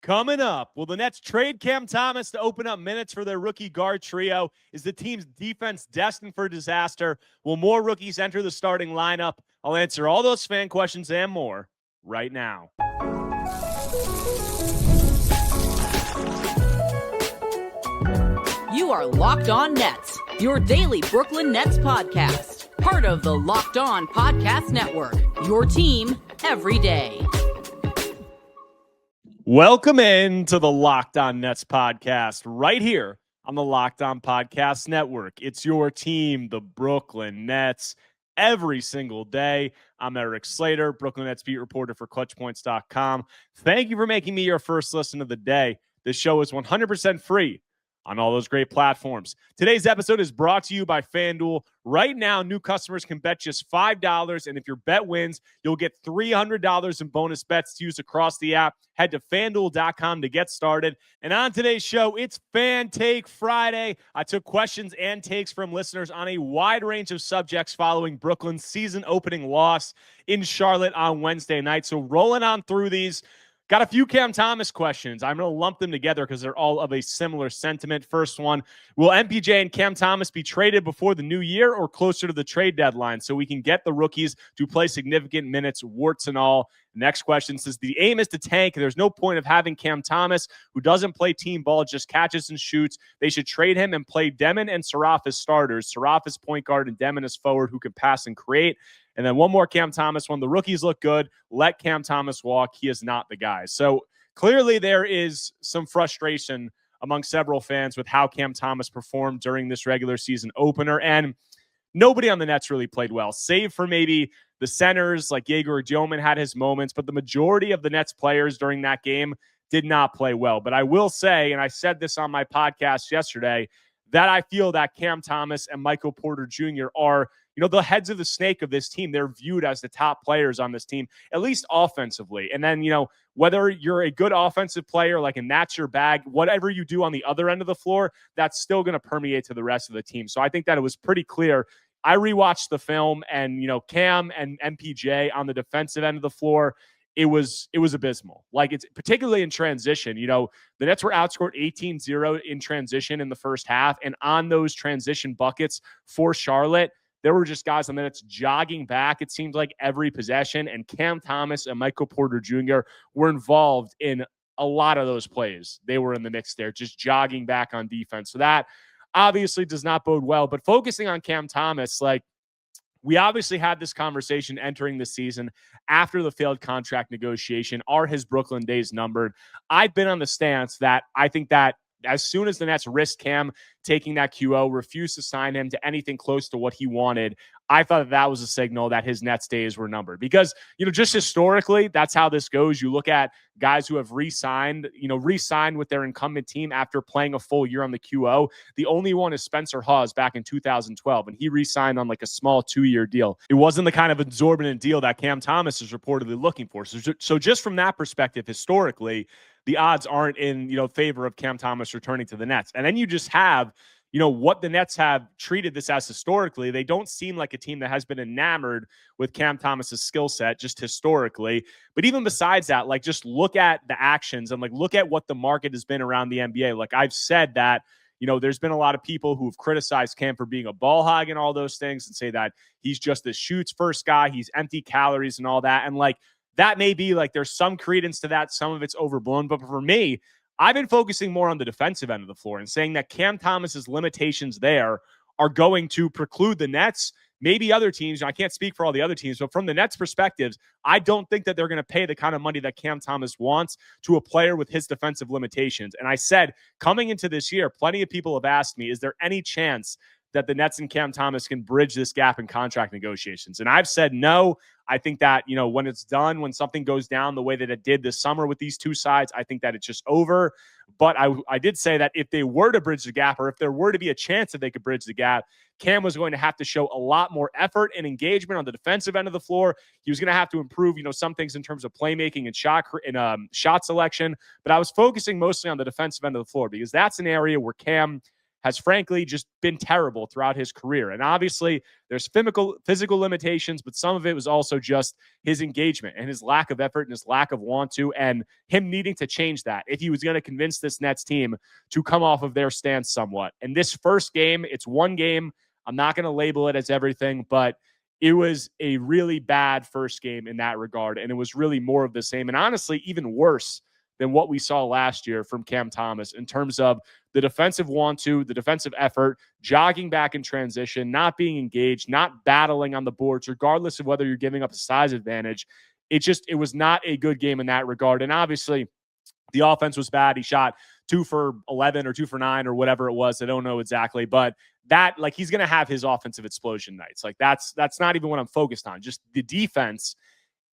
Coming up, will the Nets trade Cam Thomas to open up minutes for their rookie guard trio? Is the team's defense destined for disaster? Will more rookies enter the starting lineup? I'll answer all those fan questions and more right now. You are Locked On Nets, your daily Brooklyn Nets podcast. Part of the Locked On Podcast Network, your team every day. Welcome in to the Locked On Nets podcast right here on the Locked On Podcast Network. It's your team, the Brooklyn Nets, every single day. I'm Erik Slater, Brooklyn Nets beat reporter for ClutchPoints.com. Thank you for making me your first listen of the day. This show is 100% free on all those great platforms. Today's episode is brought to you by FanDuel. Right now, new customers can bet just $5, and if your bet wins, you'll get $300 in bonus bets to use across the app. Head to FanDuel.com to get started. And on today's show, it's Fan Take Friday. I took questions and takes from listeners on a wide range of subjects following Brooklyn's season-opening loss in Charlotte on Wednesday night. So rolling on through these, got a few Cam Thomas questions. I'm going to lump them together because they're all of a similar sentiment. First one, will MPJ and Cam Thomas be traded before the new year or closer to the trade deadline so we can get the rookies to play significant minutes, warts and all? Next question says, the aim is to tank. There's no point of having Cam Thomas, who doesn't play team ball, just catches and shoots. They should trade him and play Demon and Saraf as starters. Saraf as point guard and Demon as forward who can pass and create. And then one more Cam Thomas one. The rookies look good. Let Cam Thomas walk. He is not the guy. So clearly there is some frustration among several fans with how Cam Thomas performed during this regular season opener. And nobody on the Nets really played well, save for maybe the centers like Jaeger Joman had his moments. But the majority of the Nets players during that game did not play well. But I will say, and I said this on my podcast yesterday, that I feel that Cam Thomas and Michael Porter Jr. are, the heads of the snake of this team. They're viewed as the top players on this team, at least offensively. And then, whether you're a good offensive player, like, and that's your bag, whatever you do on the other end of the floor, that's still going to permeate to the rest of the team. So I think that it was pretty clear. I rewatched the film and, Cam and MPJ on the defensive end of the floor, it was abysmal. Like, it's particularly in transition. The Nets were outscored 18-0 in transition in the first half. And on those transition buckets for Charlotte, there were just guys on the Nets jogging back, it seemed like, every possession. And Cam Thomas and Michael Porter Jr. were involved in a lot of those plays. They were in the mix there, just jogging back on defense. So that obviously does not bode well. But focusing on Cam Thomas, we obviously had this conversation entering the season after the failed contract negotiation. Are his Brooklyn days numbered? I've been on the stance that I think that as soon as the Nets risked Cam taking that QO, refused to sign him to anything close to what he wanted, I thought that was a signal that his Nets days were numbered. Because, just historically, that's how this goes. You look at guys who have re-signed with their incumbent team after playing a full year on the QO. The only one is Spencer Hawes back in 2012, and he re-signed on a small 2-year deal. It wasn't the kind of exorbitant deal that Cam Thomas is reportedly looking for. So just from that perspective, historically, the odds aren't in, favor of Cam Thomas returning to the Nets. And then you just have, what the Nets have treated this as historically. They don't seem like a team that has been enamored with Cam Thomas's skill set just historically. But even besides that, just look at the actions and look at what the market has been around the NBA. I've said that, there's been a lot of people who have criticized Cam for being a ball hog and all those things and say that he's just a shoots first guy. He's empty calories and all that. And that may be there's some credence to that. Some of it's overblown. But for me, I've been focusing more on the defensive end of the floor and saying that Cam Thomas's limitations there are going to preclude the Nets, maybe other teams. I can't speak for all the other teams, but from the Nets' perspectives, I don't think that they're going to pay the kind of money that Cam Thomas wants to a player with his defensive limitations. And I said, coming into this year, plenty of people have asked me, is there any chance that the Nets and Cam Thomas can bridge this gap in contract negotiations? And I've said no. I think that, when it's done, when something goes down the way that it did this summer with these two sides, I think that it's just over. But I did say that if they were to bridge the gap, or if there were to be a chance that they could bridge the gap, Cam was going to have to show a lot more effort and engagement on the defensive end of the floor. He was going to have to improve, some things in terms of playmaking and shot selection. But I was focusing mostly on the defensive end of the floor because that's an area where Cam has frankly just been terrible throughout his career. And obviously there's physical limitations, but some of it was also just his engagement and his lack of effort and his lack of want to, and him needing to change that if he was going to convince this Nets team to come off of their stance somewhat. And this first game, it's one game. I'm not going to label it as everything, but it was a really bad first game in that regard. And it was really more of the same. And honestly, even worse than what we saw last year from Cam Thomas in terms of the defensive want to, the defensive effort, jogging back in transition, not being engaged, not battling on the boards, regardless of whether you're giving up a size advantage. It was not a good game in that regard. And obviously, the offense was bad. He shot 2 for 11 or 2 for 9 or whatever it was. I don't know exactly, but that, like, he's going to have his offensive explosion nights. Like, that's not even what I'm focused on. Just the defense,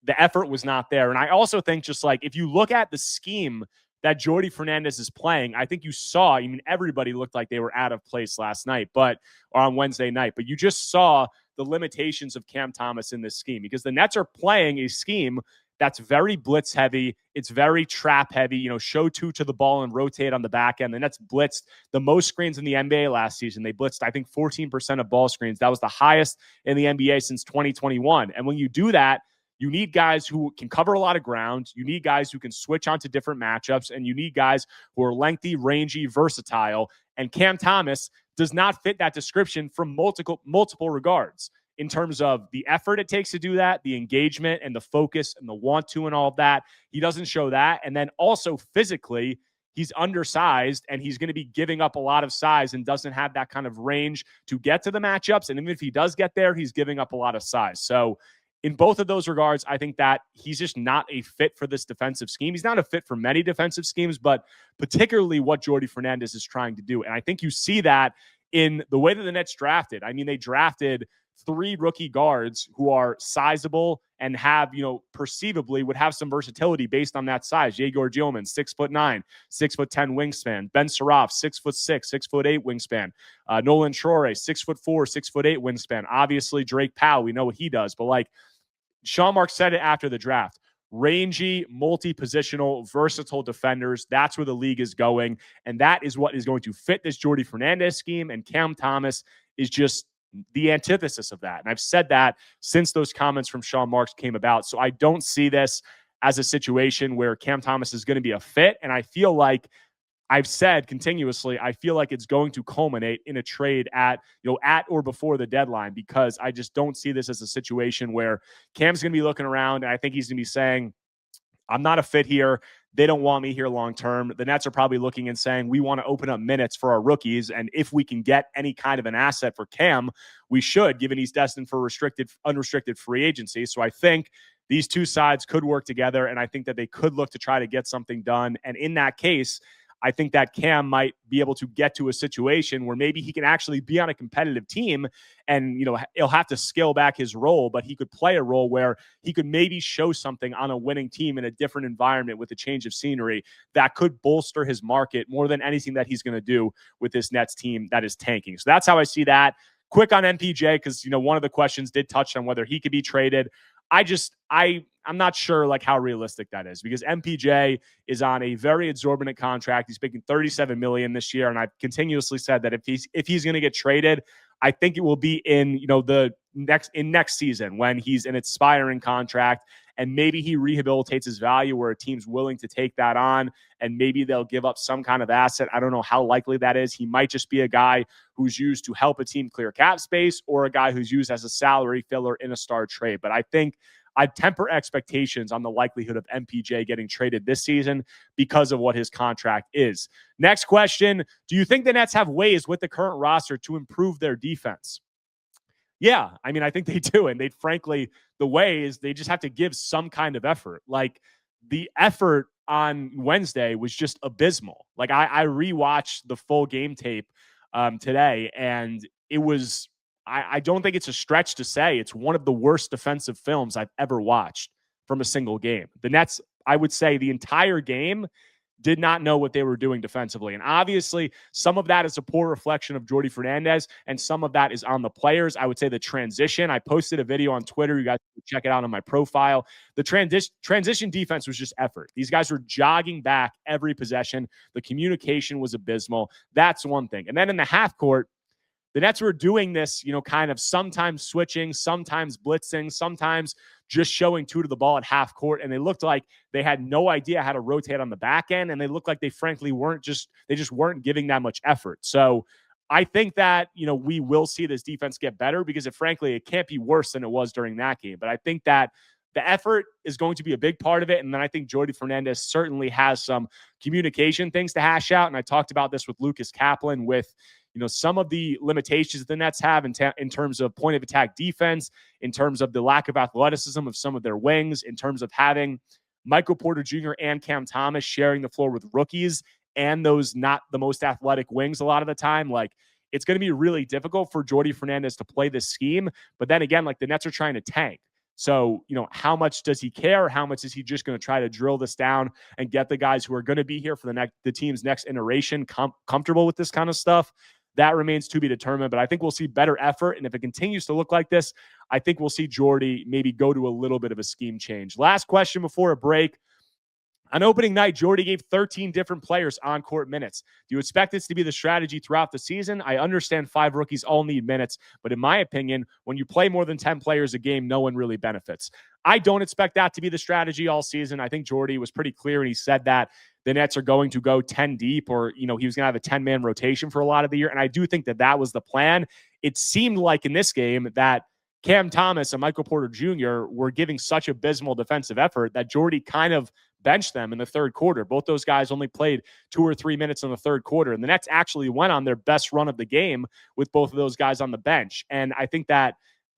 the effort was not there. And I also think, just like, if you look at the scheme that Jordi Fernandez is playing, I think you saw, I mean, everybody looked like they were out of place last night, or on Wednesday night, but you just saw the limitations of Cam Thomas in this scheme, because the Nets are playing a scheme that's very blitz heavy. It's very trap heavy, show two to the ball and rotate on the back end. The Nets blitzed the most screens in the NBA last season. They blitzed, I think, 14% of ball screens. That was the highest in the NBA since 2021. And when you do that, you need guys who can cover a lot of ground. You need guys who can switch onto different matchups, and you need guys who are lengthy, rangy, versatile. And Cam Thomas does not fit that description from multiple regards, in terms of the effort it takes to do that, the engagement and the focus and the want to and all of that. He doesn't show that. And then also physically, he's undersized, and he's going to be giving up a lot of size and doesn't have that kind of range to get to the matchups. And even if he does get there, he's giving up a lot of size. So in both of those regards, I think that he's just not a fit for this defensive scheme. He's not a fit for many defensive schemes, but particularly what Jordi Fernandez is trying to do. And I think you see that in the way that the Nets drafted. I mean, they drafted 3 rookie guards who are sizable and have, perceivably would have some versatility based on that size. Yegor Gilman, 6'9", 6'10" wingspan. Ben Suraf, 6'6", 6'8" wingspan. Nolan Traore, 6'4", 6'8" wingspan. Obviously, Drake Powell, we know what he does, but like Sean Marks said it after the draft, rangy, multi-positional, versatile defenders. That's where the league is going. And that is what is going to fit this Jordi Fernandez scheme. And Cam Thomas is just the antithesis of that. And I've said that since those comments from Sean Marks came about. So I don't see this as a situation where Cam Thomas is going to be a fit. And I feel like I've said continuously, I feel like it's going to culminate in a trade at or before the deadline, because I just don't see this as a situation where Cam's going to be looking around and I think he's going to be saying, I'm not a fit here. They don't want me here long term. The Nets are probably looking and saying, we want to open up minutes for our rookies. And if we can get any kind of an asset for Cam, we should, given he's destined for unrestricted free agency. So I think these two sides could work together. And I think that they could look to try to get something done. And in that case, I think that Cam might be able to get to a situation where maybe he can actually be on a competitive team, and, he'll have to scale back his role, but he could play a role where he could maybe show something on a winning team in a different environment with a change of scenery that could bolster his market more than anything that he's going to do with this Nets team that is tanking. So that's how I see that. Quick on MPJ, because, one of the questions did touch on whether he could be traded. I'm not sure like how realistic that is, because MPJ is on a very exorbitant contract. He's making $37 million this year, and I've continuously said that if he's going to get traded, I think it will be in next season when he's an expiring contract, and maybe he rehabilitates his value where a team's willing to take that on, and maybe they'll give up some kind of asset. I don't know how likely that is. He might just be a guy who's used to help a team clear cap space, or a guy who's used as a salary filler in a star trade. But I think I'd temper expectations on the likelihood of MPJ getting traded this season because of what his contract is. Next question. Do you think the Nets have ways with the current roster to improve their defense? Yeah, I mean, I think they do. And the way is they just have to give some kind of effort. Like, the effort on Wednesday was just abysmal. Like, I rewatched the full game tape today, and it was, I don't think it's a stretch to say it's one of the worst defensive films I've ever watched from a single game. The Nets, I would say the entire game, did not know what they were doing defensively. And obviously, some of that is a poor reflection of Jordi Fernandez, and some of that is on the players. I would say the transition. I posted a video on Twitter. You guys can check it out on my profile. The transition defense was just effort. These guys were jogging back every possession. The communication was abysmal. That's one thing. And then in the half court, the Nets were doing this, kind of sometimes switching, sometimes blitzing, sometimes just showing two to the ball at half court. And they looked like they had no idea how to rotate on the back end. And they looked like they frankly just weren't giving that much effort. So I think that, we will see this defense get better because it can't be worse than it was during that game. But I think that the effort is going to be a big part of it. And then I think Jordi Fernandez certainly has some communication things to hash out. And I talked about this with Lucas Kaplan with, some of the limitations the Nets have in terms of point of attack defense, in terms of the lack of athleticism of some of their wings, in terms of having Michael Porter Jr. and Cam Thomas sharing the floor with rookies and those not the most athletic wings a lot of the time. Like, it's going to be really difficult for Jordi Fernandez to play this scheme. But then again, the Nets are trying to tank. So, how much does he care? How much is he just going to try to drill this down and get the guys who are going to be here for the team's next iteration comfortable with this kind of stuff? That remains to be determined, but I think we'll see better effort. And if it continues to look like this, I think we'll see Jordi maybe go to a little bit of a scheme change. Last question before a break. On opening night, Jordi gave 13 different players on-court minutes. Do you expect this to be the strategy throughout the season? I understand 5 rookies all need minutes, but in my opinion, when you play more than 10 players a game, no one really benefits. I don't expect that to be the strategy all season. I think Jordi was pretty clear, and he said that the Nets are going to go 10 deep, or, he was going to have a 10-man rotation for a lot of the year, and I do think that that was the plan. It seemed like in this game that Cam Thomas and Michael Porter Jr. were giving such abysmal defensive effort that Jordi kind of benched them in the third quarter. Both those guys only played 2 or 3 minutes in the third quarter, and the Nets actually went on their best run of the game with both of those guys on the bench. And I think that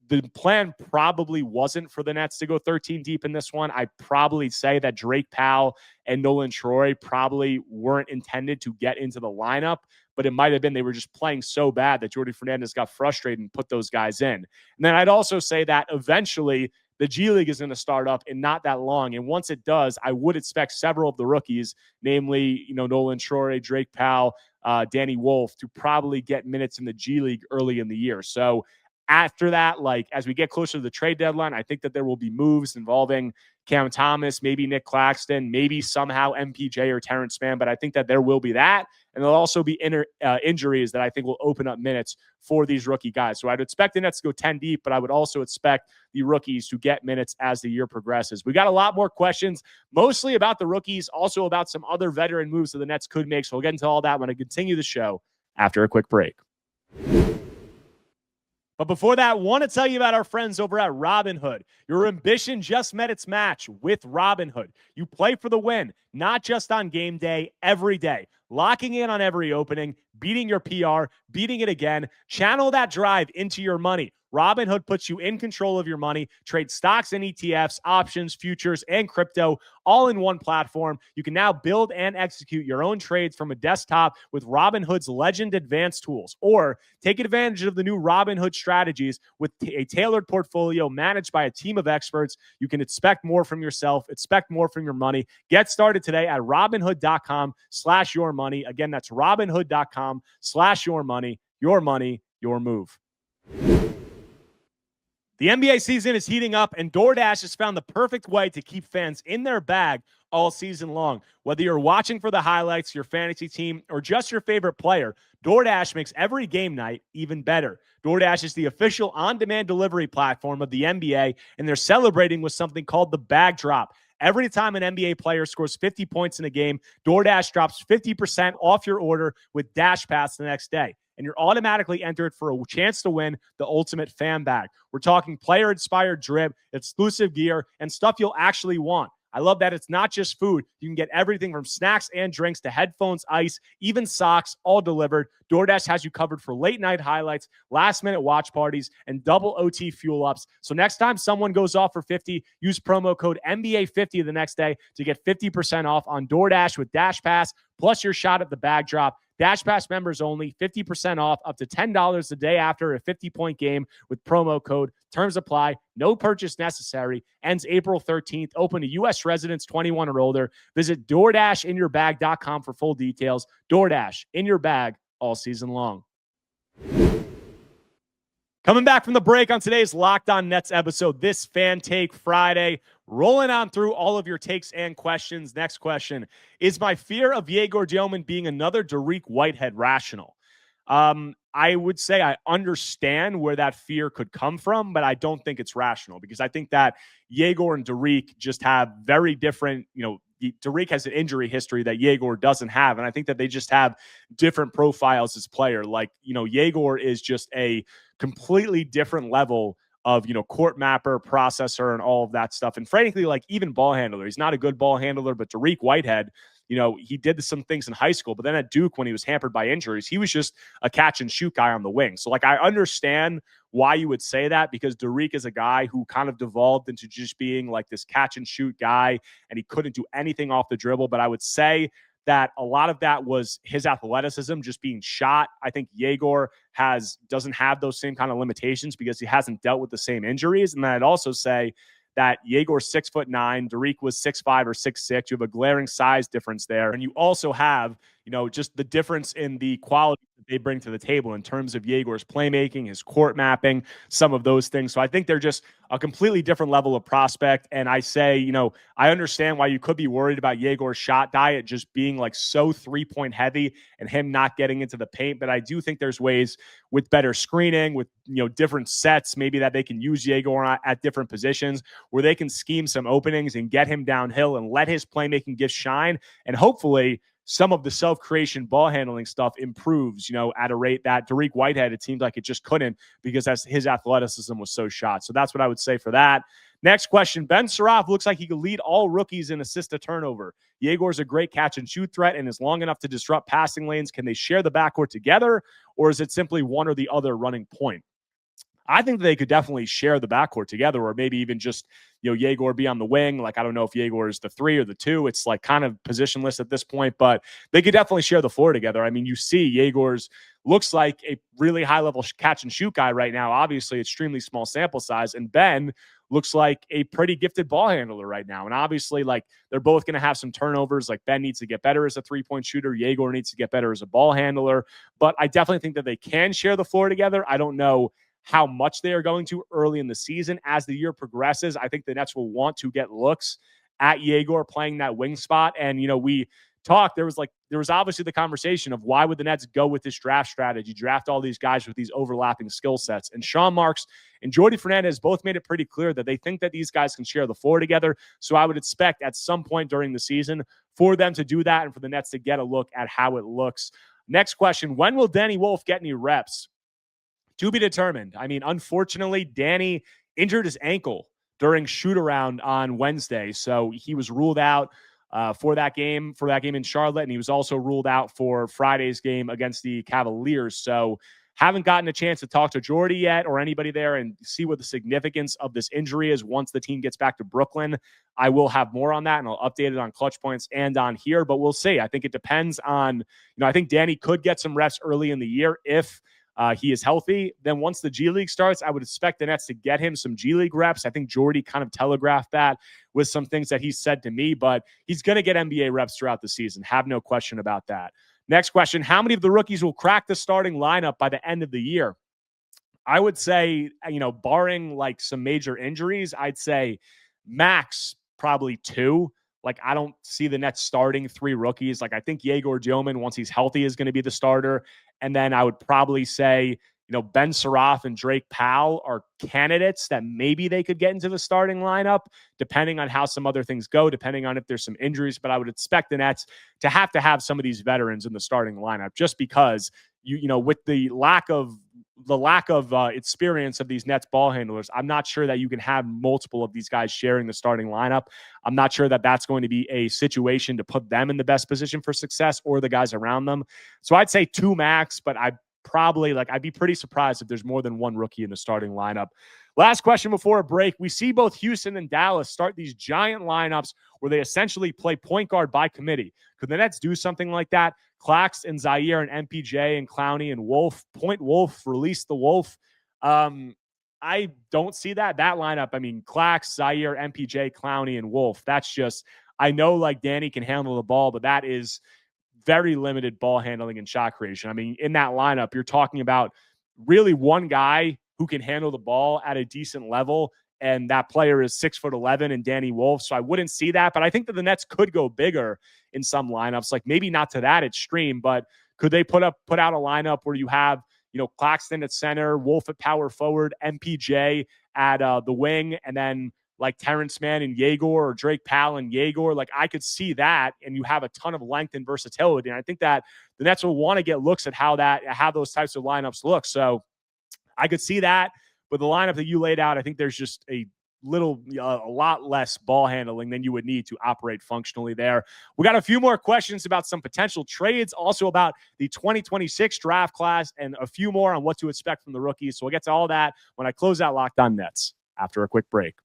the plan probably wasn't for the Nets to go 13 deep in this one. I'd probably say that Drake Powell and Nolan Troy probably weren't intended to get into the lineup, but it might have been they were just playing so bad that Jordi Fernandez got frustrated and put those guys in. And then I'd also say that eventually the G League is going to start up in not that long. And once it does, I would expect several of the rookies, namely, Nolan Troy, Drake Powell, Danny Wolf, to probably get minutes in the G League early in the year. So after that, as we get closer to the trade deadline, I think that there will be moves involving Cam Thomas, maybe Nick Claxton, maybe somehow MPJ or Terrence Mann, but I think that there will be that. And there'll also be injuries that I think will open up minutes for these rookie guys. So I'd expect the Nets to go 10 deep, but I would also expect the rookies to get minutes as the year progresses. We got a lot more questions, mostly about the rookies, also about some other veteran moves that the Nets could make. So we'll get into all that when I continue the show after a quick break. But before that, I want to tell you about our friends over at Robinhood. Your ambition just met its match with Robinhood. You play for the win, not just on game day, every day. Locking in on every opening, beating your PR, beating it again. Channel that drive into your money. Robinhood puts you in control of your money. Trade stocks and ETFs, options, futures, and crypto all in one platform. You can now build and execute your own trades from a desktop with Robinhood's Legend Advanced tools, or take advantage of the new Robinhood strategies with a tailored portfolio managed by a team of experts. You can expect more from yourself, expect more from your money. Get started today at Robinhood.com/yourmoney. Again, that's Robinhood.com/yourmoney. Your money, your move. The NBA season is heating up, and DoorDash has found the perfect way to keep fans in their bag all season long. Whether you're watching for the highlights, your fantasy team, or just your favorite player, DoorDash makes every game night even better. DoorDash is the official on-demand delivery platform of the NBA, and they're celebrating with something called the Bag Drop. Every time an NBA player scores 50 points in a game, DoorDash drops 50% off your order with Dash Pass the next day. And you're automatically entered for a chance to win the ultimate fan bag. We're talking player-inspired drip, exclusive gear, and stuff you'll actually want. I love that it's not just food. You can get everything from snacks and drinks to headphones, ice, even socks, all delivered. DoorDash has you covered for late-night highlights, last-minute watch parties, and double OT fuel-ups. So next time someone goes off for 50, use promo code NBA50 the next day to get 50% off on DoorDash with Dash Pass, plus your shot at the bag drop. Dash Pass members only, 50% off, up to $10 the day after a 50-point game with promo code. Terms apply. No purchase necessary. Ends April 13th. Open to U.S. residents 21 or older. Visit DoorDashInYourBag.com for full details. DoorDash, in your bag all season long. Coming back from the break on today's Locked On Nets episode, this Fan Take Friday, rolling on through all of your takes and questions. Next question, is my fear of Yegor Dioman being another Dariq Whitehead rational? I would say I understand where that fear could come from, but I don't think it's rational because I think that Yegor and Dariq just have very different, Dariq has an injury history that Yegor doesn't have. And I think that they just have different profiles as player. Like, Yegor is just a completely different level of, court mapper, processor, and all of that stuff. And frankly, like even ball handler, he's not a good ball handler, but Dariq Whitehead, he did some things in high school, but then at Duke, when he was hampered by injuries, he was just a catch and shoot guy on the wing. So like, I understand why you would say that because Dariq is a guy who kind of devolved into just being like this catch and shoot guy, and he couldn't do anything off the dribble. But I would say that a lot of that was his athleticism just being shot. I think Yegor doesn't have those same kind of limitations because he hasn't dealt with the same injuries. And then I'd also say that Yegor's 6'9", Dariq was 6'5" or 6'6". You have a glaring size difference there. And you also have, just the difference in the quality that they bring to the table in terms of Yegor's playmaking, his court mapping, some of those things. So I think they're just a completely different level of prospect. And I say, I understand why you could be worried about Yegor's shot diet just being like so 3-point heavy and him not getting into the paint. But I do think there's ways with better screening, with, different sets, maybe that they can use Yegor at different positions where they can scheme some openings and get him downhill and let his playmaking gift shine. And hopefully some of the self-creation ball handling stuff improves, at a rate that Dariq Whitehead, it seemed like it just couldn't because his athleticism was so shot. So that's what I would say for that. Next question, Ben Saraf looks like he could lead all rookies in assist to turnover. Yegor's a great catch and shoot threat and is long enough to disrupt passing lanes. Can they share the backcourt together, or is it simply one or the other running point? I think they could definitely share the backcourt together, or maybe even just, Yegor be on the wing. Like, I don't know if Yegor is the 3 or the 2. It's like kind of positionless at this point, but they could definitely share the floor together. I mean, you see Yegor's looks like a really high level catch and shoot guy right now. Obviously, extremely small sample size. And Ben looks like a pretty gifted ball handler right now. And obviously, like, they're both going to have some turnovers. Like, Ben needs to get better as a 3-point shooter. Yegor needs to get better as a ball handler. But I definitely think that they can share the floor together. I don't know how much they are going to early in the season. As the year progresses, I think the Nets will want to get looks at Yegor playing that wing spot. And, we talked, there was obviously the conversation of why would the Nets go with this draft strategy, draft all these guys with these overlapping skill sets. And Sean Marks and Jordi Fernandez both made it pretty clear that they think that these guys can share the floor together. So I would expect at some point during the season for them to do that and for the Nets to get a look at how it looks. Next question, when will Danny Wolf get any reps? To be determined. I mean, unfortunately, Danny injured his ankle during shoot-around on Wednesday, so he was ruled out for that game in Charlotte, and he was also ruled out for Friday's game against the Cavaliers. So haven't gotten a chance to talk to Jordi yet or anybody there and see what the significance of this injury is. Once the team gets back to Brooklyn, I will have more on that, and I'll update it on Clutch Points and on here, but we'll see. I think it depends on, I think Danny could get some reps early in the year if he is healthy. Then once the G League starts, I would expect the Nets to get him some G League reps. I think Jordi kind of telegraphed that with some things that he said to me, but he's going to get NBA reps throughout the season. Have no question about that. Next question, how many of the rookies will crack the starting lineup by the end of the year? I would say, barring like some major injuries, I'd say max probably 2. Like, I don't see the Nets starting 3 rookies. Like, I think Yegor Dioman, once he's healthy, is going to be the starter. And then I would probably say, Ben Saraf and Drake Powell are candidates that maybe they could get into the starting lineup, depending on how some other things go, depending on if there's some injuries. But I would expect the Nets to have some of these veterans in the starting lineup just because, with the lack of experience of these Nets ball handlers, I'm not sure that you can have multiple of these guys sharing the starting lineup. I'm not sure that that's going to be a situation to put them in the best position for success or the guys around them. So I'd say 2 max, but I'd be pretty surprised if there's more than 1 rookie in the starting lineup. Last question before a break. We see both Houston and Dallas start these giant lineups where they essentially play point guard by committee. Could the Nets do something like that? Claxton, Zaire, and MPJ, and Clowney, and Wolf. Point Wolf, release the Wolf. I don't see that lineup. I mean, Clax, Zaire, MPJ, Clowney, and Wolf. That's just, I know like Danny can handle the ball, but that is very limited ball handling and shot creation. I mean, in that lineup, you're talking about really one guy who can handle the ball at a decent level, and that player is 6'11" and Danny Wolf. So I wouldn't see that, but I think that the Nets could go bigger in some lineups, like maybe not to that extreme, but could they put out a lineup where you have, Claxton at center, Wolf at power forward, MPJ at the wing, and then like Terrence Mann and Yegor, or Drake Powell and Yegor. Like, I could see that, and you have a ton of length and versatility. And I think that the Nets will want to get looks at how those types of lineups look. So I could see that. But the lineup that you laid out, I think there's just a lot less ball handling than you would need to operate functionally there. We got a few more questions about some potential trades, also about the 2026 draft class, and a few more on what to expect from the rookies. So we'll get to all that when I close out Locked On Nets after a quick break.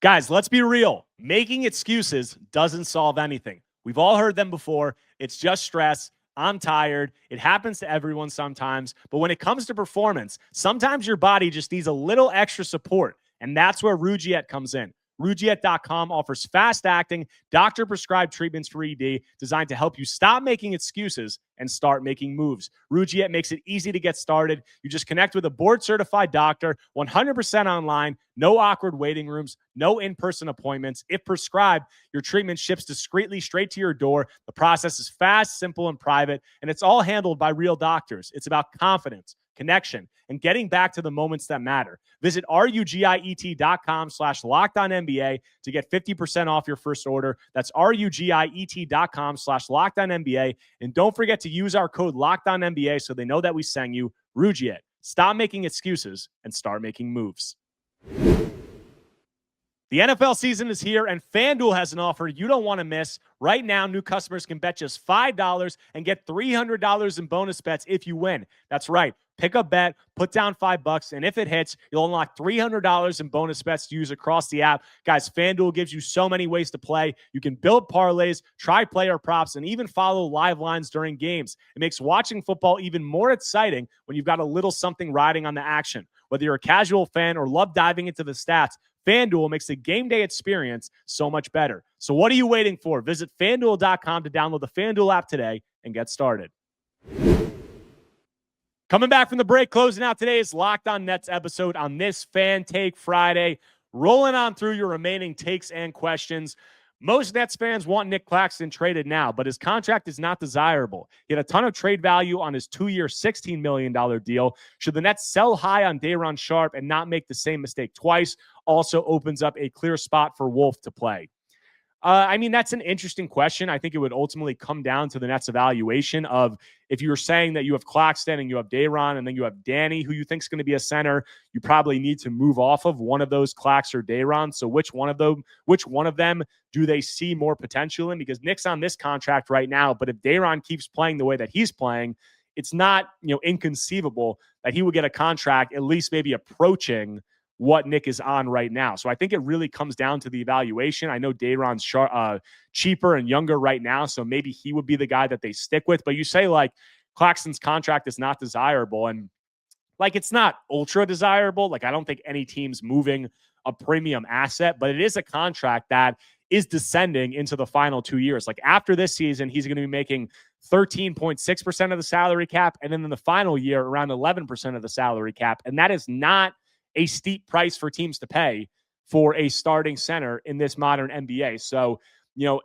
Guys, let's be real. Making excuses doesn't solve anything. We've all heard them before. It's just stress. I'm tired. It happens to everyone sometimes. But when it comes to performance, sometimes your body just needs a little extra support. And that's where Rugiet comes in. Rugiet.com offers fast-acting, doctor-prescribed treatments for ED designed to help you stop making excuses and start making moves. Rugiet makes it easy to get started. You just connect with a board-certified doctor, 100% online, no awkward waiting rooms, no in-person appointments. If prescribed, your treatment ships discreetly straight to your door. The process is fast, simple, and private, and it's all handled by real doctors. It's about confidence, connection, and getting back to the moments that matter. Visit rugiet.com/LockedOnNBA to get 50% off your first order. That's rugiet.com/LockedOnNBA. And don't forget to use our code LockedOnNBA so they know that we sang you. Rugiet. Stop making excuses and start making moves. The NFL season is here, and FanDuel has an offer you don't want to miss. Right now, new customers can bet just $5 and get $300 in bonus bets if you win. That's right. Pick a bet, put down $5, and if it hits, you'll unlock $300 in bonus bets to use across the app. Guys, FanDuel gives you so many ways to play. You can build parlays, try player props, and even follow live lines during games. It makes watching football even more exciting when you've got a little something riding on the action. Whether you're a casual fan or love diving into the stats, FanDuel makes the game day experience so much better. So what are you waiting for? Visit FanDuel.com to download the FanDuel app today and get started. Coming back from the break, closing out today's Locked On Nets episode on this Fan Take Friday. Rolling on through your remaining takes and questions. Most Nets fans want Nick Claxton traded now, but his contract is not desirable. He had a ton of trade value on his 2-year, $16 million deal. Should the Nets sell high on Day'Ron Sharpe and not make the same mistake twice? Also opens up a clear spot for Wolf to play. That's an interesting question. I think it would ultimately come down to the Nets' evaluation of, if you were saying that you have Claxton and you have Day'Ron and then you have Danny, who you think is going to be a center, you probably need to move off of one of those, Clax or Day'Ron. So which one of them do they see more potential in? Because Nick's on this contract right now, but if Day'Ron keeps playing the way that he's playing, it's not inconceivable that he would get a contract at least maybe approaching what Nick is on right now. So I think it really comes down to the evaluation. I know Day'Ron's cheaper and younger right now, so maybe he would be the guy that they stick with. But you say like Claxton's contract is not desirable, and like it's not ultra desirable. Like I don't think any team's moving a premium asset, but it is a contract that is descending into the final 2 years. Like after this season, he's going to be making 13.6% of the salary cap, and then in the final year, around 11% of the salary cap. And that is not a steep price for teams to pay for a starting center in this modern NBA. So,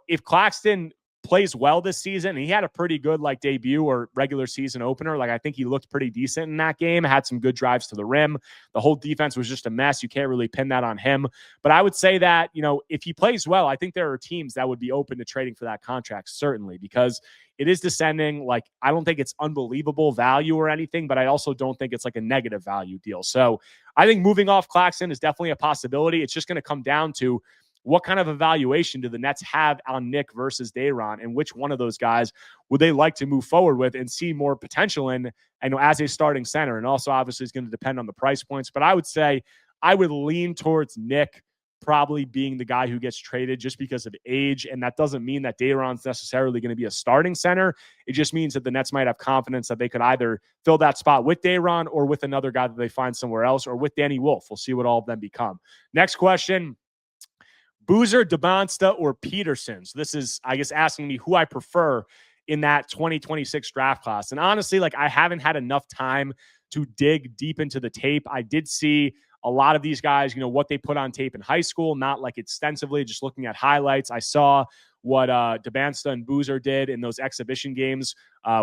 if Claxton plays well this season, and he had a pretty good debut or regular season opener, I think he looked pretty decent in that game, had some good drives to the rim. The whole defense was just a mess. You can't really pin that on him. But I would say that, if he plays well, I think there are teams that would be open to trading for that contract, certainly, because it is descending. I don't think it's unbelievable value or anything, but I also don't think it's a negative value deal. So I think moving off Claxton is definitely a possibility. It's just going to come down to what kind of evaluation do the Nets have on Nick versus Day'Ron, and which one of those guys would they like to move forward with and see more potential in, as a starting center? And also, obviously, it's going to depend on the price points, but I would say I would lean towards Nick probably being the guy who gets traded just because of age. And that doesn't mean that Day'Ron's necessarily going to be a starting center. It just means that the Nets might have confidence that they could either fill that spot with Day'Ron or with another guy that they find somewhere else, or with Danny Wolf. We'll see what all of them become. Next question. Boozer, DeMonsta, or Peterson? So this is, I guess, asking me who I prefer in that 2026 draft class. And honestly, I haven't had enough time to dig deep into the tape. I did see a lot of these guys, what they put on tape in high school, not extensively, just looking at highlights. I saw what DeMonsta and Boozer did in those exhibition games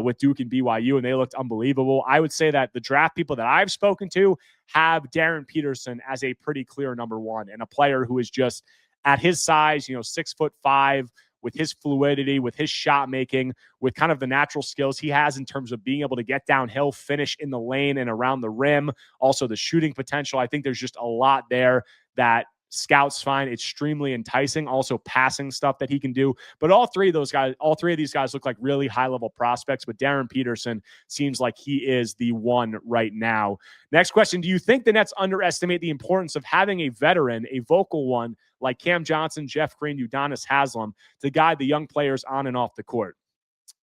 with Duke and BYU, and they looked unbelievable. I would say that the draft people that I've spoken to have Darren Peterson as a pretty clear number one, and a player who is just at his size, 6'5", with his fluidity, with his shot making, with kind of the natural skills he has in terms of being able to get downhill, finish in the lane and around the rim. Also the shooting potential. I think there's just a lot there that scouts find extremely enticing. Also passing stuff that he can do. But all three of these guys look like really high level prospects, but Darren Peterson seems like he is the one right now. Next question. Do you think the Nets underestimate the importance of having a veteran, a vocal one, like Cam Johnson, Jeff Green, Udonis Haslem, to guide the young players on and off the court?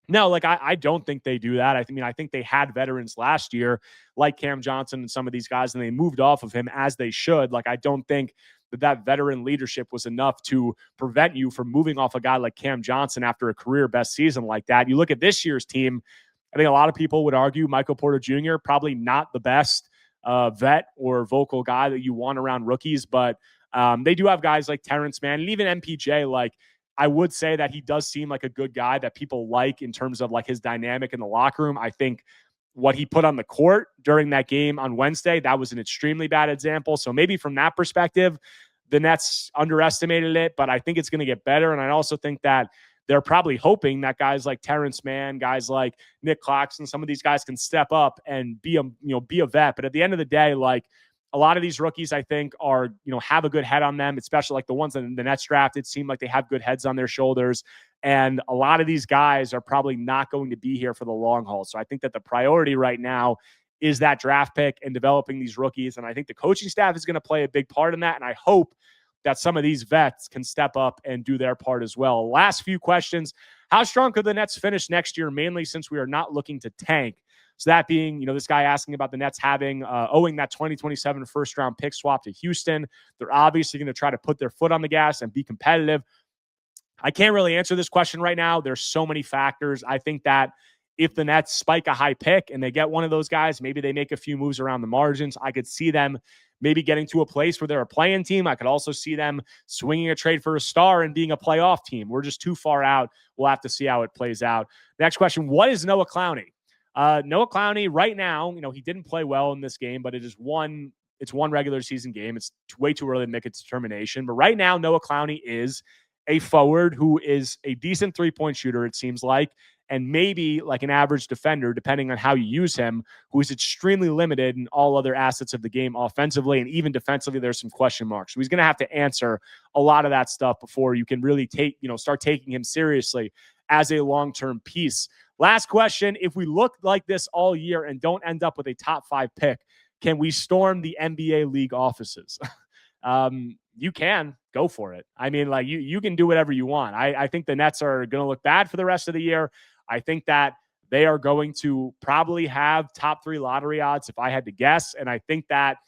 No, I don't think they do that. I think they had veterans last year like Cam Johnson and some of these guys, and they moved off of him as they should. I don't think that veteran leadership was enough to prevent you from moving off a guy like Cam Johnson after a career best season like that. You look at this year's team, I think a lot of people would argue Michael Porter Jr., probably not the best vet or vocal guy that you want around rookies, but they do have guys like Terrence Mann and even MPJ. I would say that he does seem like a good guy that people like in terms of his dynamic in the locker room. I think what he put on the court during that game on Wednesday, that was an extremely bad example. So maybe from that perspective, the Nets underestimated it, but I think it's going to get better. And I also think that they're probably hoping that guys like Terrence Mann, guys like Nick Claxton, some of these guys can step up and be a vet. But at the end of the day, a lot of these rookies, I think, are, have a good head on them, especially the ones that the Nets drafted seem like they have good heads on their shoulders. And a lot of these guys are probably not going to be here for the long haul. So I think that the priority right now is that draft pick and developing these rookies. And I think the coaching staff is going to play a big part in that. And I hope that some of these vets can step up and do their part as well. Last few questions. How strong could the Nets finish next year, mainly since we are not looking to tank? So that being, this guy asking about the Nets owing that 2027 first-round pick swap to Houston. They're obviously going to try to put their foot on the gas and be competitive. I can't really answer this question right now. There's so many factors. I think that if the Nets spike a high pick and they get one of those guys, maybe they make a few moves around the margins. I could see them maybe getting to a place where they're a play-in team. I could also see them swinging a trade for a star and being a playoff team. We're just too far out. We'll have to see how it plays out. Next question. What is Noah Clowney? Noah Clowney right now, he didn't play well in this game, but it's one regular season game. It's way too early to make a determination. But right now, Noah Clowney is a forward who is a decent three-point shooter, it seems like, and maybe an average defender, depending on how you use him, who is extremely limited in all other assets of the game offensively, and even defensively, there's some question marks. So he's going to have to answer a lot of that stuff before you can really start taking him seriously as a long-term piece. Last question. If we look like this all year and don't end up with a top 5 pick, can we storm the NBA league offices? You can go for it. I mean, you can do whatever you want. I think the Nets are going to look bad for the rest of the year. I think that they are going to probably have top 3 lottery odds if I had to guess. And I think that,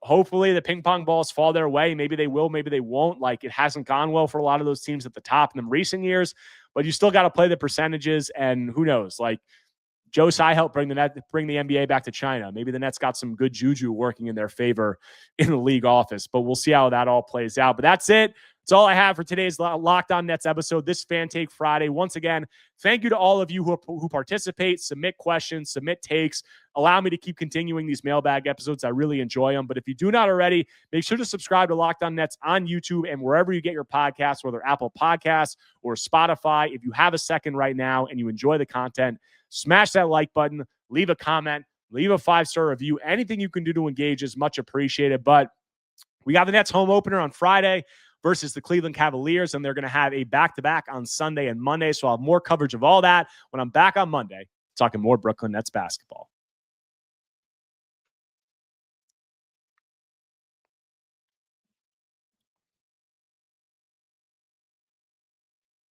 hopefully the ping pong balls fall their way. Maybe they will, maybe they won't. It hasn't gone well for a lot of those teams at the top in the recent years, but you still got to play the percentages, and who knows, Joe Tsai helped bring the NBA back to China. Maybe the Nets got some good juju working in their favor in the league office, but we'll see how that all plays out. But that's it. That's all I have for today's Locked On Nets episode, this Fan Take Friday. Once again, thank you to all of you who participate, submit questions, submit takes, allow me to keep continuing these mailbag episodes. I really enjoy them. But if you do not already, make sure to subscribe to Locked On Nets on YouTube and wherever you get your podcasts, whether Apple Podcasts or Spotify. If you have a second right now and you enjoy the content, smash that like button, leave a comment, leave a 5-star review. Anything you can do to engage is much appreciated. But we got the Nets home opener on Friday. versus the Cleveland Cavaliers, and they're going to have a back-to-back on Sunday and Monday. So I'll have more coverage of all that when I'm back on Monday talking more Brooklyn Nets basketball.